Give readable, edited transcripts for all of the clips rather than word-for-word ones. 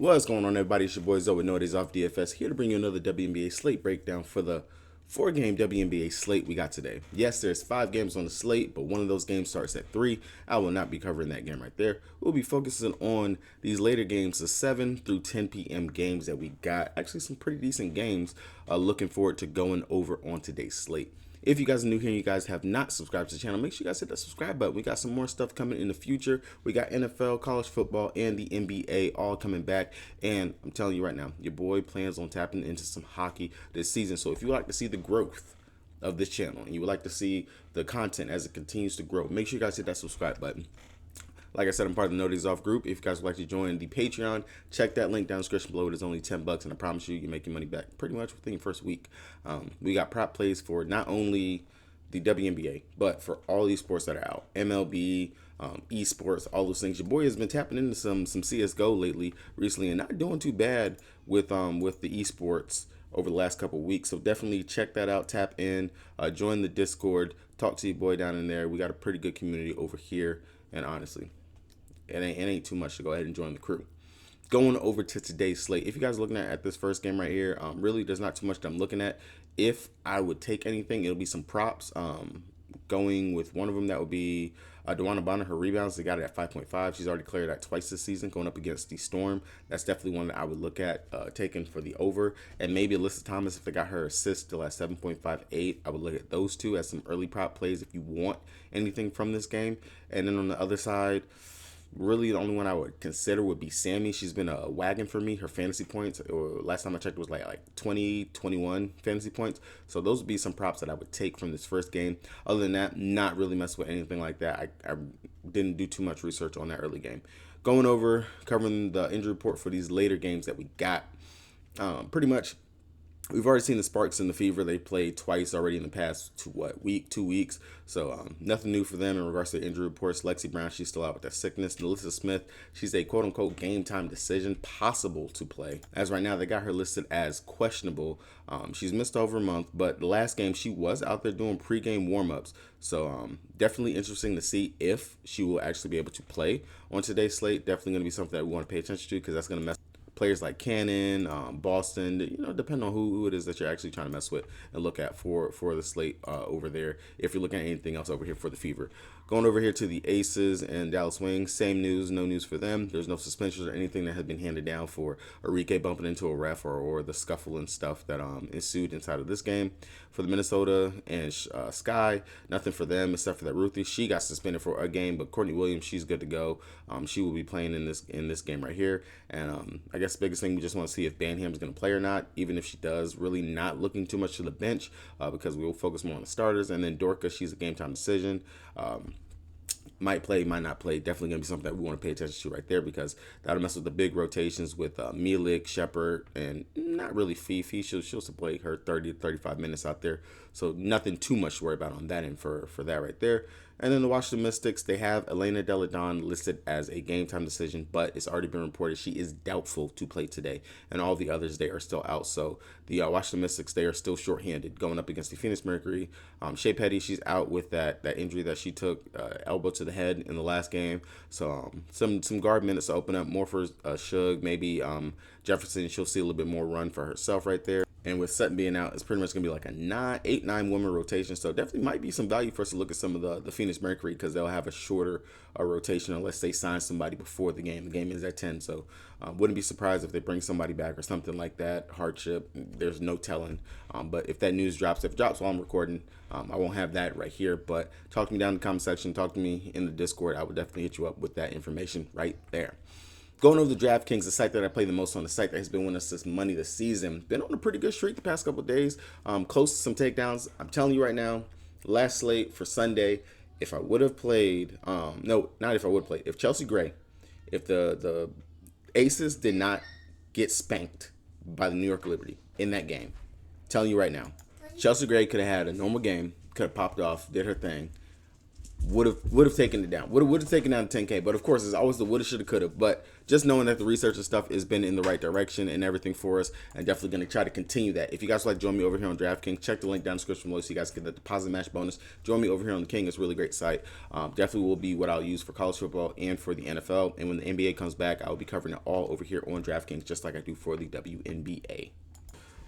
What's going on, everybody? It's your boy Zoe with 08AUG Dfs here to bring you another WNBA slate breakdown for the 4-game WNBA slate we got today. Yes, there's 5 games on the slate, but one of those games starts at 3. I will not be covering that game right there. We'll be focusing on these later games, the 7 through 10 p.m. games that we got. Actually, some pretty decent games. Looking forward to going over on today's slate. If you guys are new here and you guys have not subscribed to the channel, make sure you guys hit that subscribe button. We got some more stuff coming in the future. We got NFL, college football, and the NBA all coming back. And I'm telling you right now, your boy plans on tapping into some hockey this season. So if you would like to see the growth of this channel and you would like to see the content as it continues to grow, make sure you guys hit that subscribe button. Like I said, I'm part of the 08AUG group. If you guys would like to join the Patreon, check that link down in the description below. It is only $10, and I promise you, you make your money back pretty much within your first week. We got prop plays for not only the WNBA, but for all these sports that are out. MLB, esports, all those things. Your boy has been tapping into some CSGO recently, and not doing too bad with the esports over the last couple of weeks. So definitely check that out, tap in, join the Discord, talk to your boy down in there. We got a pretty good community over here, and honestly, it ain't too much to go ahead and join the crew. Going over to today's slate, if you guys are looking at this first game right here, really there's not too much that I'm looking at. If I would take anything, it'll be some props. Going with one of them, that would be Wnba Dfs. Her rebounds, they got it at 5.5. She's already cleared that twice this season, going up against the Storm. That's definitely one that I would look at taking for the over. And maybe Alyssa Thomas, if they got her assist still at 7.58, I would look at those two as some early prop plays if you want anything from this game. And then on the other side, really the only one I would consider would be Sammy. She's been a wagon for me. Her fantasy points, or last time I checked, was like 20, 21 fantasy points. So those would be some props that I would take from this first game. Other than that, not really mess with anything like that. I didn't do too much research on that early game. Going over, covering the injury report for these later games that we got. Pretty much, we've already seen the Sparks and the Fever. They played twice already in the past 2 weeks. So nothing new for them in regards to the injury reports. Lexi Brown, she's still out with that sickness. Alyssa Smith, she's a quote-unquote game time decision, possible to play. As right now, they got her listed as questionable. She's missed over a month, but the last game she was out there doing pregame warm-ups. So definitely interesting to see if she will actually be able to play on today's slate. Definitely going to be something that we want to pay attention to, because that's going to mess players like Cannon, Boston, depending on who it is that you're actually trying to mess with and look at for the slate over there, if you're looking at anything else over here for the Fever. Going over here to the Aces and Dallas Wings, same news, no news for them. There's no suspensions or anything that has been handed down for Enrique bumping into a ref or the scuffle and stuff that ensued inside of this game. For the Minnesota and Sky, nothing for them except for that Ruthie. She got suspended for a game, but Courtney Williams, she's good to go. She will be playing in this game right here. And I guess the biggest thing, we just want to see if Banham's going to play or not. Even if she does, really not looking too much to the bench because we will focus more on the starters. And then Dorka, she's a game time decision. Might play, might not play. Definitely going to be something that we want to pay attention to right there, because that'll mess with the big rotations with Milik, Shepard, and not really Fifi. She'll still play her 30 to 35 minutes out there. So nothing too much to worry about on that end for that right there. And then the Washington Mystics, they have Elena Delle Donne listed as a game time decision, but it's already been reported she is doubtful to play today. And all the others, they are still out. So the Washington Mystics, they are still shorthanded going up against the Phoenix Mercury. Shea Petty, she's out with that injury that she took, elbow to the head in the last game. So some guard minutes to open up more for Shug. Maybe Jefferson, she'll see a little bit more run for herself right there. And with Sutton being out, it's pretty much going to be like a 8-9 woman rotation. So definitely might be some value for us to look at some of the Phoenix Mercury, because they'll have a shorter rotation unless they sign somebody before the game. The game is at 10, so wouldn't be surprised if they bring somebody back or something like that. Hardship, there's no telling. But if that news drops, if it drops while I'm recording, I won't have that right here. But talk to me down in the comment section. Talk to me in the Discord. I would definitely hit you up with that information right there. Going over the DraftKings, the site that I play the most on, the site that has been winning us this money this season. Been on a pretty good streak the past couple of days. Close to some takedowns. I'm telling you right now, last slate for Sunday, if I would have played, no, not if I would have played, if Chelsea Gray, if the Aces did not get spanked by the New York Liberty in that game, I'm telling you right now, Chelsea Gray could have had a normal game, could have popped off, did her thing. would have taken it down. Would have taken down 10K. But of course, it's always the woulda, shoulda, coulda. But just knowing that the research and stuff has been in the right direction and everything for us, and definitely going to try to continue that. If you guys would like to join me over here on DraftKings, check the link down in the description below so you guys get the deposit match bonus. Join me over here on the King. It's a really great site. Definitely will be what I'll use for college football and for the NFL. And when the NBA comes back, I'll be covering it all over here on DraftKings, just like I do for the WNBA.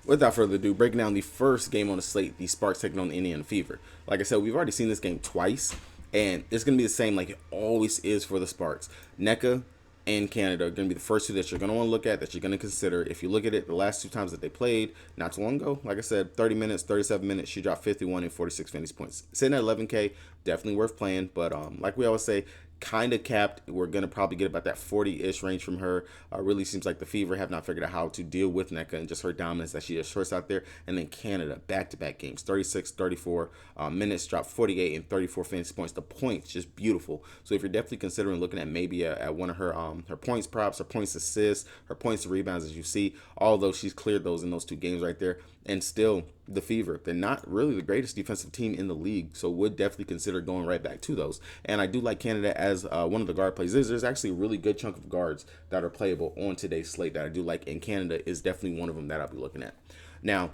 Without further ado, breaking down the first game on the slate, the Sparks taking on the Indiana Fever. Like I said, we've already seen this game twice, and it's going to be the same like it always is for the Sparks. NECA and Canada are going to be the first two that you're going to want to look at, that you're going to consider. If you look at it, the last two times that they played, not too long ago, like I said, 30 minutes, 37 minutes, she dropped 51 and 46 fantasy points. Sitting at 11K, definitely worth playing, but like we always say, kind of capped. We're going to probably get about that 40-ish range from her. Really seems like the Fever have not figured out how to deal with NECA and just her dominance that she just shorts out there. And then Canada, back-to-back games, 36, 34 minutes, dropped 48 and 34 fantasy points. The points, just beautiful. So if you're definitely considering looking at maybe at one of her points props, her points assists, her points rebounds, as you see, although she's cleared those in those two games right there. And still, the Fever, they're not really the greatest defensive team in the league, so would definitely consider going right back to those. And I do like Canada as one of the guard plays. There's actually a really good chunk of guards that are playable on today's slate that I do like, and Canada is definitely one of them that I'll be looking at. Now,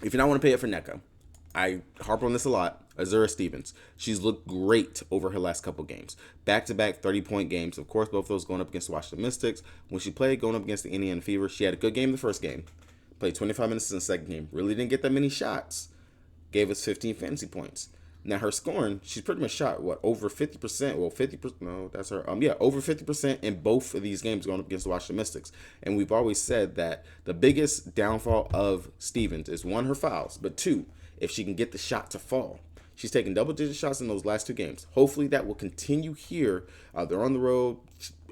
if you not want to pay it for NECA, I harp on this a lot. Azura Stevens, she's looked great over her last couple games. Back-to-back 30-point games. Of course, both of those going up against the Washington Mystics. When she played going up against the Indiana Fever, she had a good game the first game. Played 25 minutes in the second game. Really didn't get that many shots. Gave us 15 fantasy points. Now, her scoring, she's pretty much shot, over 50%? Well, 50%, no, that's her. Over 50% in both of these games going up against the Washington Mystics. And we've always said that the biggest downfall of Stevens is, one, her fouls, but two, if she can get the shot to fall. She's taken double-digit shots in those last two games. Hopefully that will continue here. They're on the road.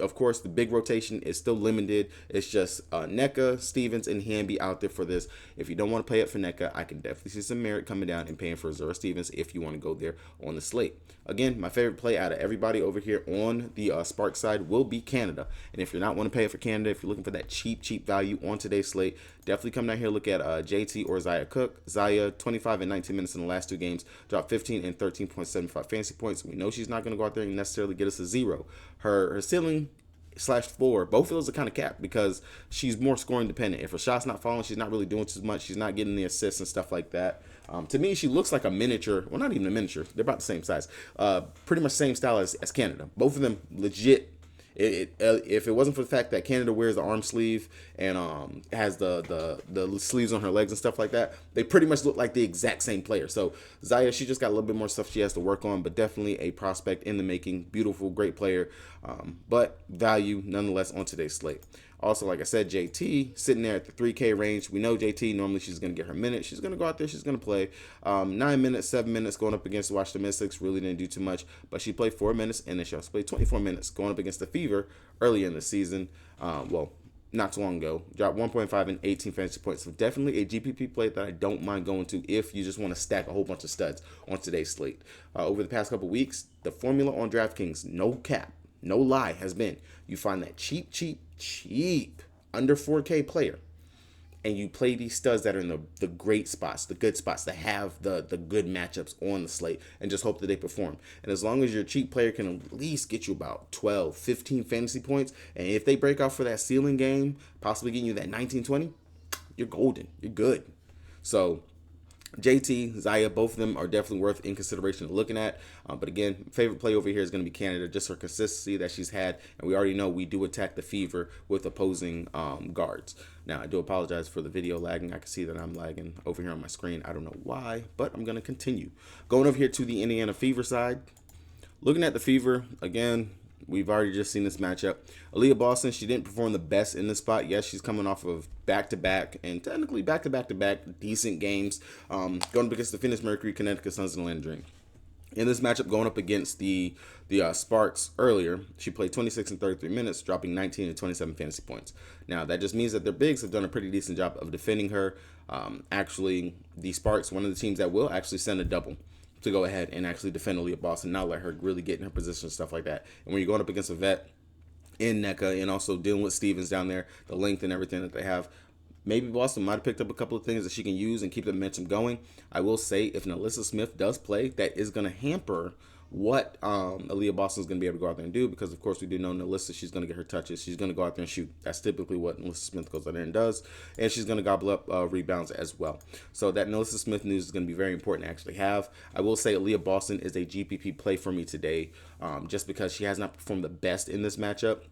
Of course, the big rotation is still limited. It's just NECA, Stevens, and Wnba out there for this. If you don't want to pay up for NECA, I can definitely see some merit coming down and paying for Azura Stevens if you want to go there on the slate. Again, my favorite play out of everybody over here on the Spark side will be Canada. And if you're not want to pay it for Canada, if you're looking for that cheap value on today's slate, definitely come down here, look at JT or Zaya Cook. Zaya, 25 and 19 minutes in the last two games, dropped 15 and 13.75 fantasy points. We know she's not going to go out there and necessarily get us a zero. Her ceiling /floor, both of those are kind of capped because she's more scoring dependent. If her shot's not falling, she's not really doing too much. She's not getting the assists and stuff like that. To me, she looks like a miniature. Well, not even a miniature. They're about the same size. Pretty much same style as Canada. Both of them legit. If it wasn't for the fact that Canada wears the arm sleeve and has the sleeves on her legs and stuff like that, they pretty much look like the exact same player. So Zaya, she just got a little bit more stuff she has to work on, but definitely a prospect in the making. Beautiful, great player, but value nonetheless on today's slate. Also, like I said, JT sitting there at the 3K range. We know JT, normally she's going to get her minutes. She's going to go out there. She's going to play 9 minutes, 7 minutes going up against the Washington Mystics. Really didn't do too much, but she played 4 minutes, and then she also played 24 minutes going up against the Fever early in the season. Not too long ago. Dropped 1.5 and 18 fantasy points. So definitely a GPP play that I don't mind going to if you just want to stack a whole bunch of studs on today's slate. Over the past couple weeks, the formula on DraftKings, no cap, no lie, has been you find that cheap under 4K player, and you play these studs that are in the great spots, the good spots, that have the good matchups on the slate, and just hope that they perform. And as long as your cheap player can at least get you about 12, 15 fantasy points, and if they break out for that ceiling game, possibly getting you that 19, 20, you're golden. You're good. So JT, Zaya, both of them are definitely worth in consideration of looking at. But again, favorite play over here is going to be Canada, just her consistency that she's had. And we already know we do attack the Fever with opposing guards. Now, I do apologize for the video lagging. I can see that I'm lagging over here on my screen. I don't know why, but I'm going to continue. Going over here to the Indiana Fever side. Looking at the Fever, again, we've already just seen this matchup. Aaliyah Boston, she didn't perform the best in this spot. Yes, she's coming off of back-to-back and technically back-to-back decent games. Going up against the Phoenix Mercury, Connecticut Suns, and Atlanta Dream. In this matchup, going up against the Sparks earlier, she played 26 and 33 minutes, dropping 19 and 27 fantasy points. Now, that just means that their bigs have done a pretty decent job of defending her. Actually, the Sparks, one of the teams that will actually send a double to go ahead and actually defend Aaliyah Boston, not let her really get in her position and stuff like that. And when you're going up against a vet in NECA and also dealing with Stevens down there, the length and everything that they have, maybe Boston might have picked up a couple of things that she can use and keep the momentum going. I will say if Nalissa Smith does play, that is going to hamper what Aaliyah Boston's going to be able to go out there and do, because of course we do know Nalissa, she's going to get her touches. She's going to go out there and shoot. That's typically what Nalissa Smith goes out there and does. And she's going to gobble up rebounds as well. So that Nalissa Smith news is going to be very important to actually have. I will say Aaliyah Boston is a GPP play for me today, just because she has not performed the best in this matchup.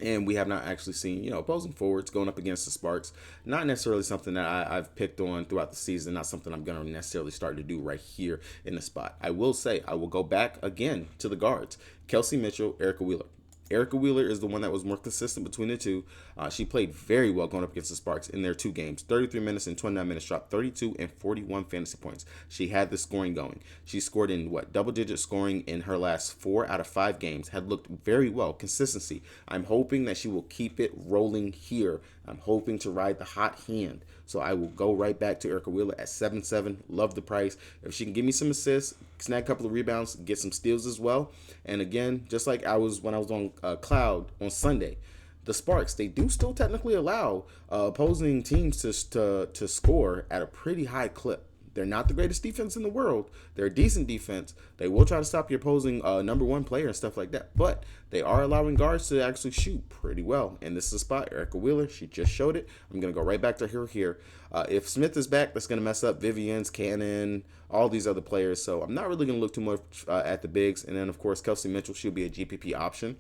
And we have not actually seen, opposing forwards going up against the Sparks. Not necessarily something that I've picked on throughout the season. Not something I'm going to necessarily start to do right here in the spot. I will say, I will go back again to the guards. Kelsey Mitchell, Erica Wheeler. Erica Wheeler is the one that was more consistent between the two. She played very well going up against the Sparks in their 2 games. 33 minutes and 29 minutes, dropped 32 and 41 fantasy points. She had the scoring going. She scored in double-digit scoring in her last 4 out of 5 games. Had looked very well. Consistency. I'm hoping that she will keep it rolling here. I'm hoping to ride the hot hand. So I will go right back to Erica Wheeler at 7-7. Love the price. If she can give me some assists, snag a couple of rebounds, get some steals as well. And again, just like I was when I was on Cloud on Sunday, the Sparks, they do still technically allow opposing teams to score at a pretty high clip. They're not the greatest defense in the world. They're a decent defense. They will try to stop your opposing number 1 player and stuff like that. But they are allowing guards to actually shoot pretty well. And this is a spot. Erica Wheeler, she just showed it. I'm going to go right back to her here. If Smith is back, that's going to mess up Vivian's, Cannon, all these other players. So I'm not really going to look too much at the bigs. And then, of course, Kelsey Mitchell, she'll be a GPP option.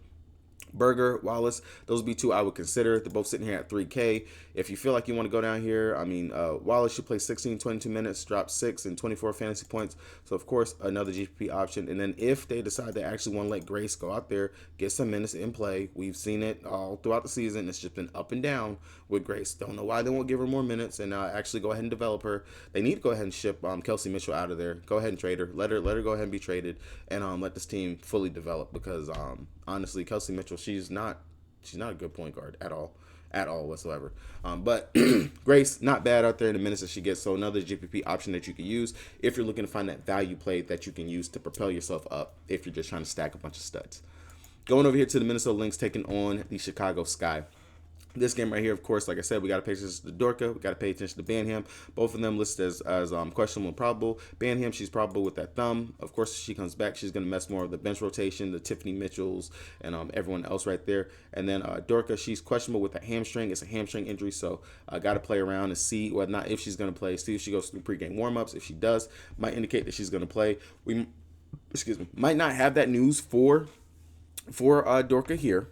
Berger, Wallace, those would be 2 I would consider. They're both sitting here at 3K. If you feel like you want to go down here, Wallace should play 16, 22 minutes, drop 6 and 24 fantasy points. So, of course, another GPP option. And then if they decide they actually want to let Grace go out there, get some minutes in play. We've seen it all throughout the season. It's just been up and down with Grace. Don't know why they won't give her more minutes and actually go ahead and develop her. They need to go ahead and ship Kelsey Mitchell out of there. Go ahead and trade her. Let her go ahead and be traded and let this team fully develop because honestly, Kelsey Mitchell, she's not a good point guard at all whatsoever. But Grace, not bad out there in the minutes that she gets. So another GPP option that you can use if you're looking to find that value play that you can use to propel yourself up if you're just trying to stack a bunch of studs. Going over here to the Minnesota Lynx, taking on the Chicago Sky. This game right here, of course, like I said, we got to pay attention to Dorka. We got to pay attention to Banham. Both of them listed as questionable and probable. Banham, she's probable with that thumb. Of course, if she comes back, she's going to mess more of the bench rotation, the Tiffany Mitchells, and everyone else right there. And then Dorka, she's questionable with a hamstring. It's a hamstring injury, so I got to play around and see whether or not if she's going to play. See if she goes through pregame warmups. If she does, might indicate that she's going to play. We, might not have that news for Dorka here,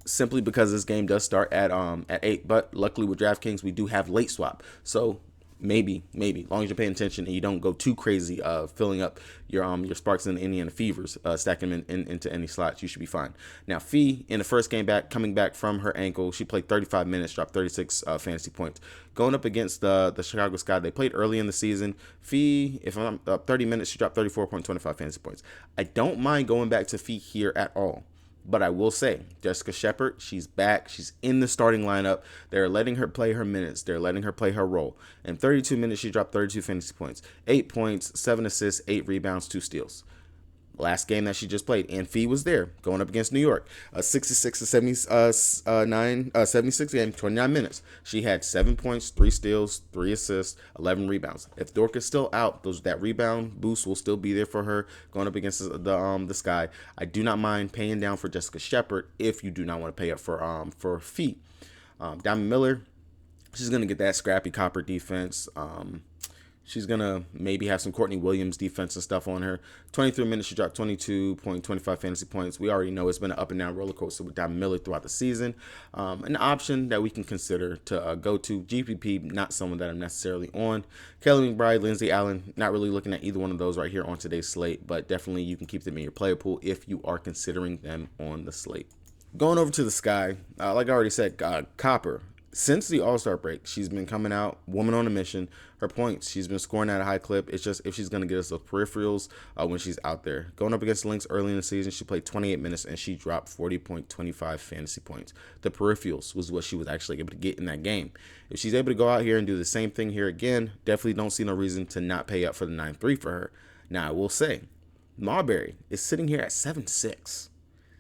simply because this game does start at 8, but luckily with DraftKings we do have late swap, so maybe as long as you're paying attention and you don't go too crazy filling up your Sparks and Indiana Fevers, stacking them into any slots, you should be fine. Now Fee in the first game back, coming back from her ankle, she played 35 minutes, dropped 36 fantasy points. Going up against the Chicago Sky, they played early in the season. Fee, if I'm up 30 minutes, she dropped 34.25 fantasy points. I don't mind going back to Fee here at all. But I will say, Jessica Shepard, she's back. She's in the starting lineup. They're letting her play her minutes. They're letting her play her role. In 32 minutes, she dropped 32 fantasy points, 8 points, 7 assists, 8 rebounds, 2 steals. Last game that she just played, and Fee was there, going up against New York. 76 game, 29 minutes. She had 7 points, 3 steals, 3 assists, 11 rebounds. If Dorka's still out, that rebound boost will still be there for her going up against the Sky. I do not mind paying down for Jessica Shepard if you do not want to pay up for Fee. Diamond Miller, she's gonna get that scrappy copper defense. She's going to maybe have some Courtney Williams defense and stuff on her. 23 minutes, she dropped 22.25 fantasy points. We already know it's been an up and down roller coaster with Diamond Miller throughout the season. An option that we can consider to go to. GPP, not someone that I'm necessarily on. Kelly McBride, Lindsay Allen, not really looking at either one of those right here on today's slate, but definitely you can keep them in your player pool if you are considering them on the slate. Going over to the Sky, like I already said, Copper. Since the All-Star break, she's been coming out, woman on a mission. Her points, she's been scoring at a high clip. It's just if she's going to get us those peripherals when she's out there. Going up against the Lynx early in the season, she played 28 minutes and she dropped 40.25 fantasy points. The peripherals was what she was actually able to get in that game. If she's able to go out here and do the same thing here again, definitely don't see no reason to not pay up for the 9-3 for her. Now, I will say, Marbury is sitting here at 7-6.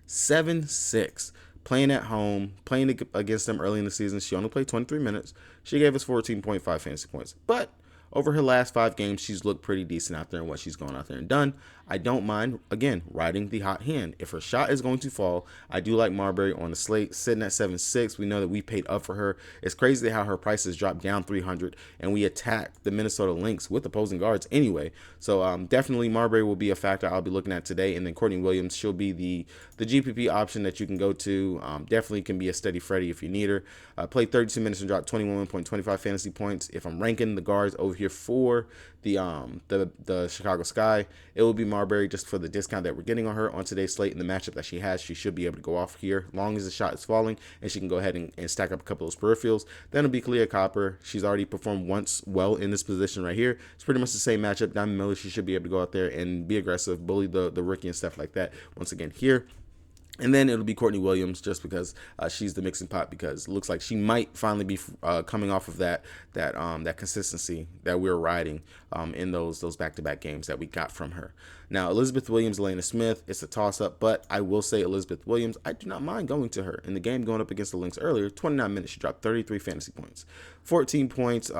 7-6. Playing at home, playing against them early in the season. She only played 23 minutes. She gave us 14.5 fantasy points. But over her last 5 games, she's looked pretty decent out there in what she's gone out there and done. I don't mind, again, riding the hot hand. If her shot is going to fall, I do like Marbury on the slate, sitting at 7.6. We know that we paid up for her. It's crazy how her prices dropped down 300, and we attacked the Minnesota Lynx with opposing guards anyway. So definitely Marbury will be a factor I'll be looking at today. And then Courtney Williams, she'll be the GPP option that you can go to. Definitely can be a steady Freddy if you need her. Played 32 minutes and dropped 21.25 fantasy points. If I'm ranking the guards over here for the Chicago Sky, it will be Marbury just for the discount that we're getting on her on today's slate. In the matchup that she has, she should be able to go off here long as the shot is falling, and she can go ahead and stack up a couple of those peripherals. Then it'll be Kalia Copper. She's already performed once well in this position right here. It's pretty much the same matchup. Diamond Miller, she should be able to go out there and be aggressive, bully the rookie and stuff like that. Once again here. And then it'll be Courtney Williams just because she's the mixing pot, because it looks like she might finally be coming off of that consistency that we were riding in those back-to-back games that we got from her. Now, Elizabeth Williams, Elena Smith, it's a toss-up, but I will say Elizabeth Williams, I do not mind going to her. In the game going up against the Lynx earlier, 29 minutes, she dropped 33 fantasy points. 14 points,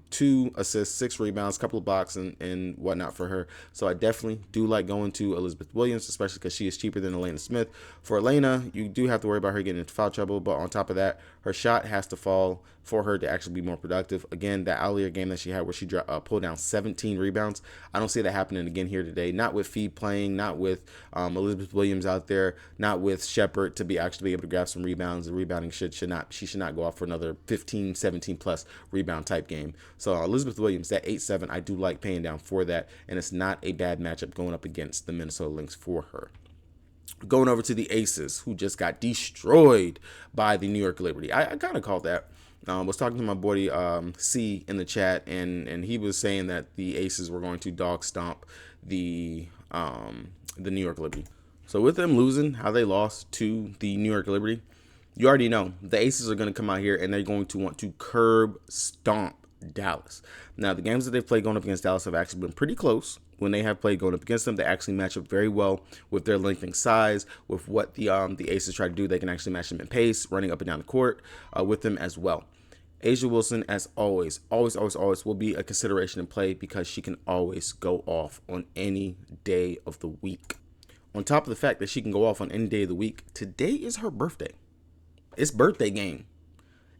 2 assists, 6 rebounds, couple of blocks and whatnot for her. So I definitely do like going to Elizabeth Williams, especially because she is cheaper than Elena Smith. For Elena, you do have to worry about her getting into foul trouble, but on top of that, her shot has to fall for her to actually be more productive. Again, that earlier game that she had where she pulled down 17 rebounds, I don't see that happening again here today. Not with Fee playing, not with Elizabeth Williams out there, not with Shepard to be actually able to grab some rebounds. The rebounding she should not go off for another 15, 17 plus rebound type game. So Elizabeth Williams, that 8-7, I do like paying down for that, and it's not a bad matchup going up against the Minnesota Lynx for her. Going over to the Aces, who just got destroyed by the New York Liberty. I kind of called that. Was talking to my buddy C in the chat, and he was saying that the Aces were going to dog stomp the New York Liberty. So with them losing, how they lost to the New York Liberty, you already know the Aces are going to come out here and they're going to want to curb stomp Dallas. Now, the games that they've played going up against Dallas have actually been pretty close. When they have played going up against them, they actually match up very well with their length and size, with what the Aces try to do. They can actually match them in pace, running up and down the court with them as well. A'ja Wilson, as always, will be a consideration in play because she can always go off on any day of the week. On top of the fact that she can go off on any day of the week, today is her birthday. It's birthday game.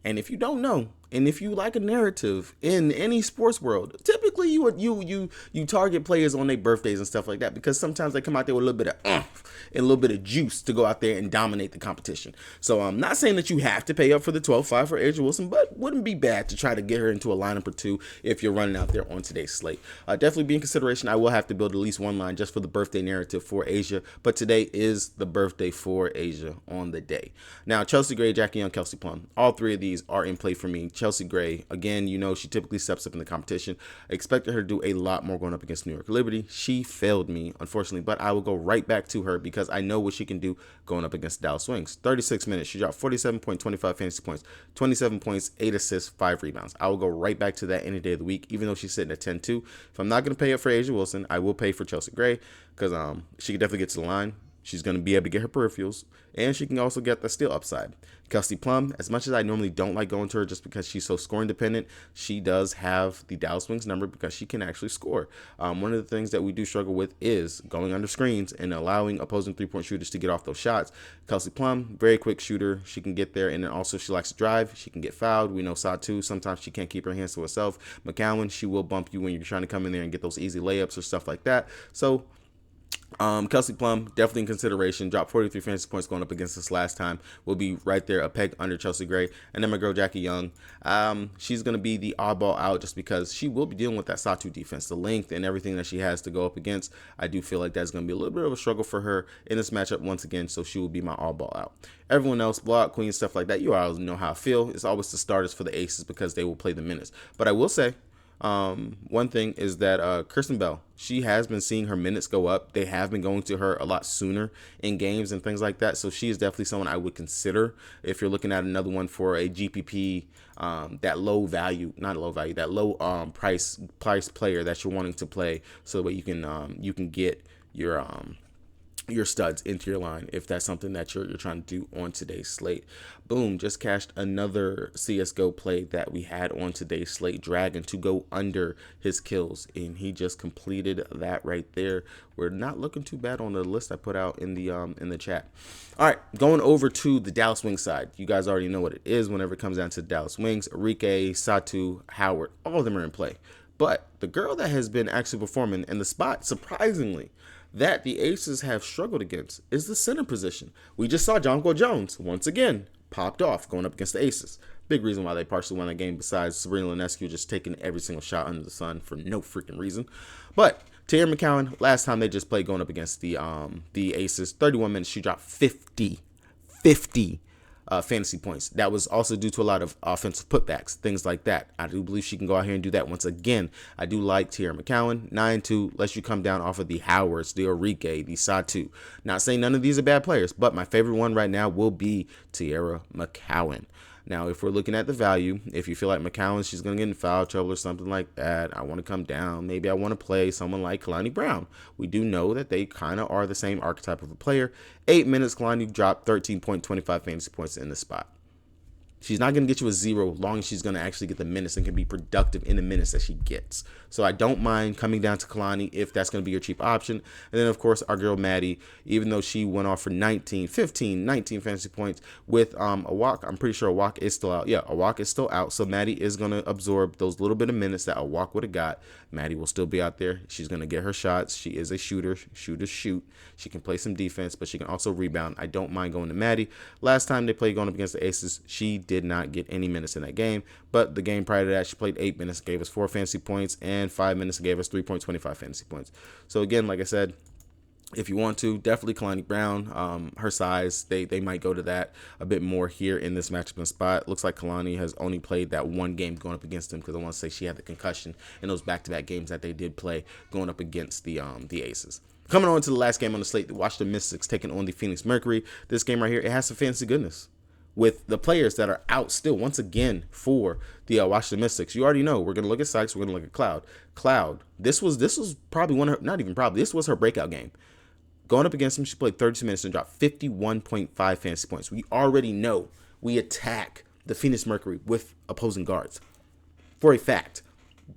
And if you don't know, and if you like a narrative in any sports world, typically you target players on their birthdays and stuff like that, because sometimes they come out there with a little bit of and a little bit of juice to go out there and dominate the competition. So I'm not saying that you have to pay up for the 12-5 for A'ja Wilson, but wouldn't be bad to try to get her into a lineup or two if you're running out there on today's slate. Definitely be in consideration. I will have to build at least one line just for the birthday narrative for A'ja, but today is the birthday for A'ja on the day. Now, Chelsea Gray, Jackie Young, Kelsey Plum, all three of these are in play for me. Chelsea Gray, again, you know, she typically steps up in the competition. I expected her to do a lot more going up against New York Liberty. She failed me, unfortunately, but I will go right back to her because I know what she can do going up against Dallas Wings. 36 minutes, she dropped 47.25 fantasy points, 27 points, 8 assists, 5 rebounds. I will go right back to that any day of the week, even though she's sitting at 10-2. If I'm not going to pay up for A'ja Wilson, I will pay for Chelsea Gray because she can definitely get to the line. She's going to be able to get her peripherals, and she can also get the steal upside. Kelsey Plum, as much as I normally don't like going to her just because she's so scoring dependent, she does have the Dallas Wings number because she can actually score. One of the things that we do struggle with is going under screens and allowing opposing three-point shooters to get off those shots. Kelsey Plum, very quick shooter. She can get there, and then also she likes to drive. She can get fouled. We know Satu, sometimes she can't keep her hands to herself. McCowan, she will bump you when you're trying to come in there and get those easy layups or stuff like that. So Kelsey Plum, definitely in consideration. Dropped 43 fantasy points going up against us last time. Will be right there, a peg under Chelsea Gray. And then my girl Jackie Young, she's going to be the oddball out just because she will be dealing with that Satu defense, the length and everything that she has to go up against. I do feel like that's going to be a little bit of a struggle for her in this matchup once again, so she will be my oddball out. Everyone else, block, queen, stuff like that, you always know how I feel. It's always the starters for the Aces because they will play the minutes. But I will say, one thing is that Kristen Bell, she has been seeing her minutes go up. They have been going to her a lot sooner in games and things like that. So she is definitely someone I would consider if you're looking at another one for a GPP, that low value, not low value, that low price player that you're wanting to play, so that you can get your your studs into your line if that's something that you're trying to do on today's slate. Boom, just cashed another CSGO play that we had on today's slate. Dragon to go under his kills, and he just completed that right there. We're not looking too bad on the list I put out in the chat. All right, going over to the Dallas Wings side. You guys already know what it is whenever it comes down to the Dallas Wings. Enrique, Satu, Howard, all of them are in play. But the girl that has been actually performing in the spot, surprisingly, that the Aces have struggled against is the center position. We just saw Jonquil Jones once again popped off going up against the Aces. Big reason why they partially won that game, besides Sabrina Ionescu just taking every single shot under the sun for no freaking reason. But Tierra McCowan, last time they just played going up against the Aces, 31 minutes, she dropped 50 fantasy points. That was also due to a lot of offensive putbacks, things like that. I do believe she can go out here and do that once again. I do like Tierra McCowan, 9-2, lets you come down off of the Howards, the Enrique, the Satu. Not saying none of these are bad players, but my favorite one right now will be Tierra McCowan. Now, if we're looking at the value, if you feel like McCowan, she's going to get in foul trouble or something like that, I want to come down. Maybe I want to play someone like Kalani Brown. We do know that they kind of are the same archetype of a player. 8 minutes, Kalani dropped 13.25 fantasy points in the spot. She's not going to get you a 0 long as she's going to actually get the minutes and can be productive in the minutes that she gets. So I don't mind coming down to Kalani if that's going to be your cheap option. And then, of course, our girl Maddie, even though she went off for 19 fantasy points with Awak, I'm pretty sure Awak is still out. Yeah, Awak is still out. So Maddie is going to absorb those little bit of minutes that Awak would have got. Maddie will still be out there. She's going to get her shots. She is a shooter. Shoot. She can play some defense, but she can also rebound. I don't mind going to Maddie. Last time they played going up against the Aces, she did not get any minutes in that game, but the game prior to that, she played 8 minutes, gave us 4 fantasy points, and 5 minutes and gave us 3.25 fantasy points. So again, like I said, if you want to, definitely Kalani Brown. Her size, they might go to that a bit more here in this matchup and spot. Looks like Kalani has only played that one game going up against him, because I want to say she had the concussion in those back-to-back games that they did play going up against the Aces. Coming on to the last game on the slate, the Washington Mystics taking on the Phoenix Mercury. This game right here, it has some fantasy goodness with the players that are out still once again for the Washington Mystics. You already know we're going to look at Sykes, we're going to look at Cloud. Cloud, this was probably one of her, not even probably, this was her breakout game. Going up against him, she played 32 minutes and dropped 51.5 fantasy points. We already know we attack the Phoenix Mercury with opposing guards. For a fact,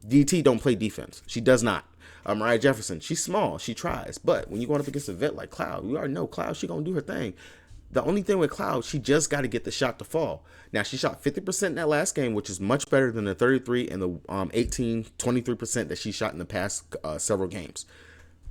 DT don't play defense. She does not. Mariah Jefferson, she's small, she tries, but when you're going up against a vet like Cloud, you already know Cloud, she going to do her thing. The only thing with Cloud, she just got to get the shot to fall. Now, she shot 50% in that last game, which is much better than the 33 and the 23% that she shot in the past several games.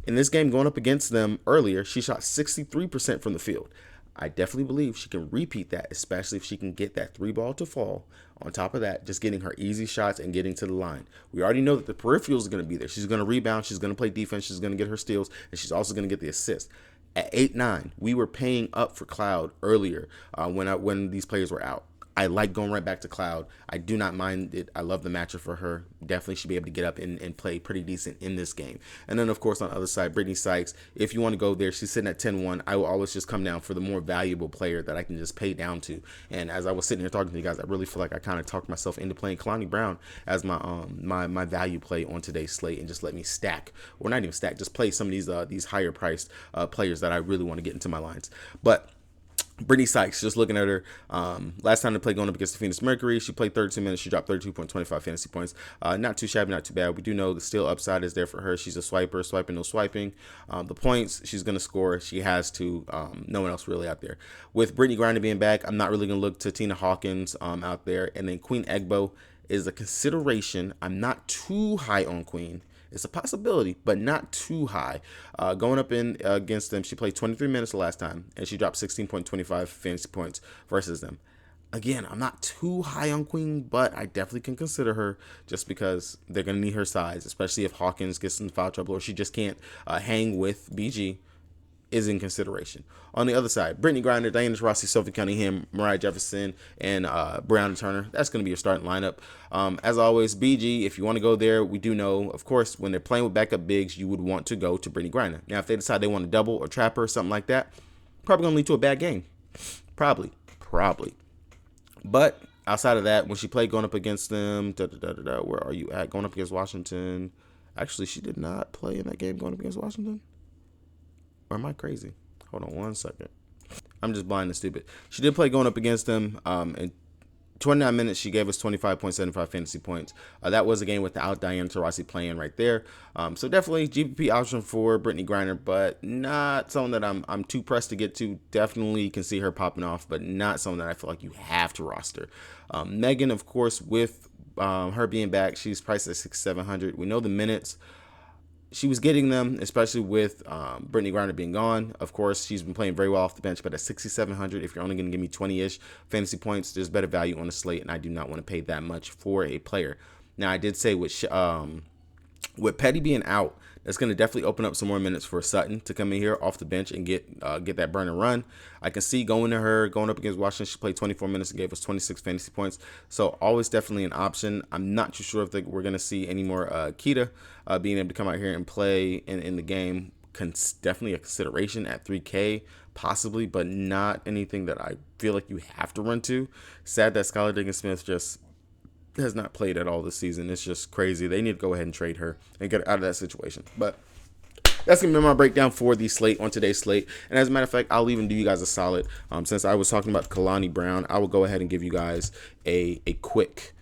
In this game going up against them earlier, she shot 63% from the field. I definitely believe she can repeat that, especially if she can get that 3 ball to fall. On top of that, just getting her easy shots and getting to the line. We already know that the peripherals are going to be there. She's going to rebound. She's going to play defense. She's going to get her steals. And she's also going to get the assist. At 8-9, we were paying up for Cloud earlier when these players were out. I like going right back to Cloud. I do not mind it. I love the matchup for her. Definitely should be able to get up and play pretty decent in this game. And then, of course, on the other side, Brittany Sykes, if you want to go there, she's sitting at 10-1. I will always just come down for the more valuable player that I can just pay down to. And as I was sitting here talking to you guys, I really feel like I kind of talked myself into playing Kalani Brown as my value play on today's slate, and just let me stack, or not even stack, just play some of these higher priced players that I really want to get into my lines. But Brittany Sykes, just looking at her, last time they played going up against the Phoenix Mercury, she played 32 minutes. She dropped 32.25 fantasy points. Not too shabby, not too bad. We do know the steal upside is there for her. She's a swiper, swiping, no swiping. The points, she's going to score. She has to. No one else really out there. With Brittany Griner being back, I'm not really going to look to Tina Hawkins out there. And then Queen Egbo is a consideration. I'm not too high on Queen. It's a possibility, but not too high. Going up in against them, she played 23 minutes the last time, and she dropped 16.25 fantasy points versus them. Again, I'm not too high on Queen, but I definitely can consider her just because they're going to need her size, especially if Hawkins gets in foul trouble or she just can't hang with BG. Is in consideration. On the other side, Brittany Griner, Diana Taurasi, Sophie Cunningham, Mariah Jefferson, and Breonna Turner. That's going to be your starting lineup. As always, BG, if you want to go there, we do know, of course, when they're playing with backup bigs, you would want to go to Brittany Griner. Now, if they decide they want to double or trap her or something like that, probably going to lead to a bad game. Probably. But outside of that, when she played going up against them, where are you at? Going up against Washington. Actually, she did not play in that game going up against Washington. Or am I crazy? Hold on one second. I'm just blind and stupid. She did play going up against them. And 29 minutes, she gave us 25.75 fantasy points. That was a game without Diana Taurasi playing right there. So definitely GPP option for Brittany Griner, but not someone that I'm too pressed to get to. Definitely can see her popping off, but not someone that I feel like you have to roster. Megan, of course, with her being back, she's priced at 6,700. We know the minutes she was getting them, especially with Brittany Griner being gone. Of course, she's been playing very well off the bench, but at 6,700, if you're only going to give me 20-ish fantasy points, there's better value on the slate, and I do not want to pay that much for a player. Now, I did say with Petty being out, that's going to definitely open up some more minutes for Sutton to come in here off the bench and get that burn and run. I can see going up against Washington. She played 24 minutes and gave us 26 fantasy points. So always definitely an option. I'm not too sure if we're going to see any more Kita being able to come out here and play in the game. Definitely a consideration at 3K, possibly, but not anything that I feel like you have to run to. Sad that Skylar Diggins-Smith just has not played at all this season. It's just crazy. They need to go ahead and trade her and get out of that situation. But that's going to be my breakdown for the slate on today's slate. And as a matter of fact, I'll even do you guys a solid. Since I was talking about Kalani Brown, I will go ahead and give you guys a quick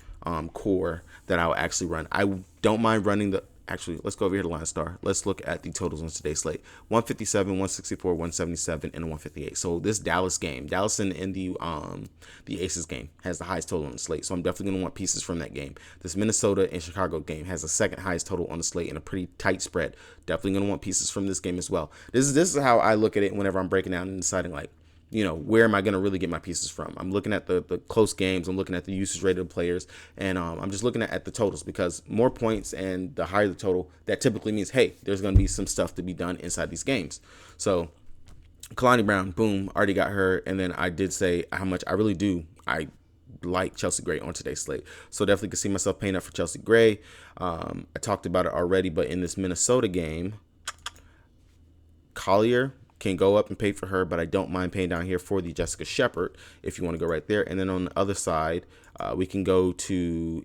core that I'll actually run. I don't mind running the... Actually, let's go over here to Line Star. Let's look at the totals on today's slate. 157, 164, 177, and 158. So this Dallas game, Dallas in the Aces game has the highest total on the slate. So I'm definitely going to want pieces from that game. This Minnesota and Chicago game has the second highest total on the slate and a pretty tight spread. Definitely going to want pieces from this game as well. This is how I look at it whenever I'm breaking down and deciding, like, you know, where am I going to really get my pieces from? I'm looking at the close games. I'm looking at the usage rate of the players. And I'm just looking at the totals, because more points and the higher the total, that typically means, hey, there's going to be some stuff to be done inside these games. So Kalani Brown, boom, already got her. And then I did say how much I really do. I like Chelsea Gray on today's slate. So definitely could see myself paying up for Chelsea Gray. I talked about it already, but in this Minnesota game, Collier can go up and pay for her, but I don't mind paying down here for the Jessica Shepard if you want to go right there. And then on the other side, we can go to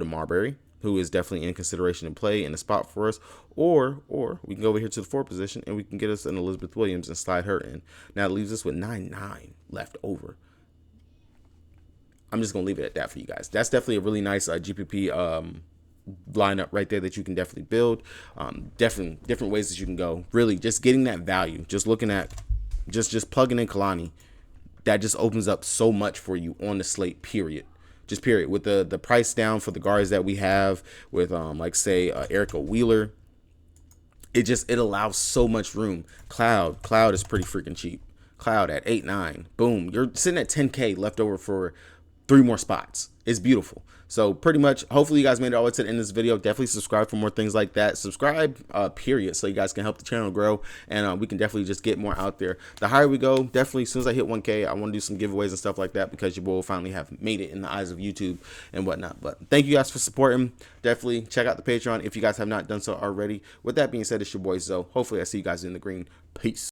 Marbury, who is definitely in consideration and play in the spot for us, or we can go over here to the 4 position and we can get us an Elizabeth Williams and slide her in. Now it leaves us with 9-9 left over. I'm just gonna leave it at that for you guys. That's definitely a really nice GPP lineup right there that you can definitely build. Definitely different ways that you can go. Really, just getting that value. Just looking at, just plugging in Kalani, that just opens up so much for you on the slate. Period. Just period. With the price down for the guards that we have, with like say Erica Wheeler, it allows so much room. Cloud is pretty freaking cheap. Cloud at 8-9. Boom. You're sitting at 10K left over for 3 more spots. It's beautiful. So pretty much, hopefully you guys made it all the way to the end of this video. Definitely subscribe for more things like that. Subscribe, period, so you guys can help the channel grow, and we can definitely just get more out there. The higher we go, definitely, as soon as I hit 1K, I want to do some giveaways and stuff like that, because your boy will finally have made it in the eyes of YouTube and whatnot. But thank you guys for supporting. Definitely check out the Patreon if you guys have not done so already. With that being said, it's your boy Zoe. Hopefully I see you guys in the green. Peace.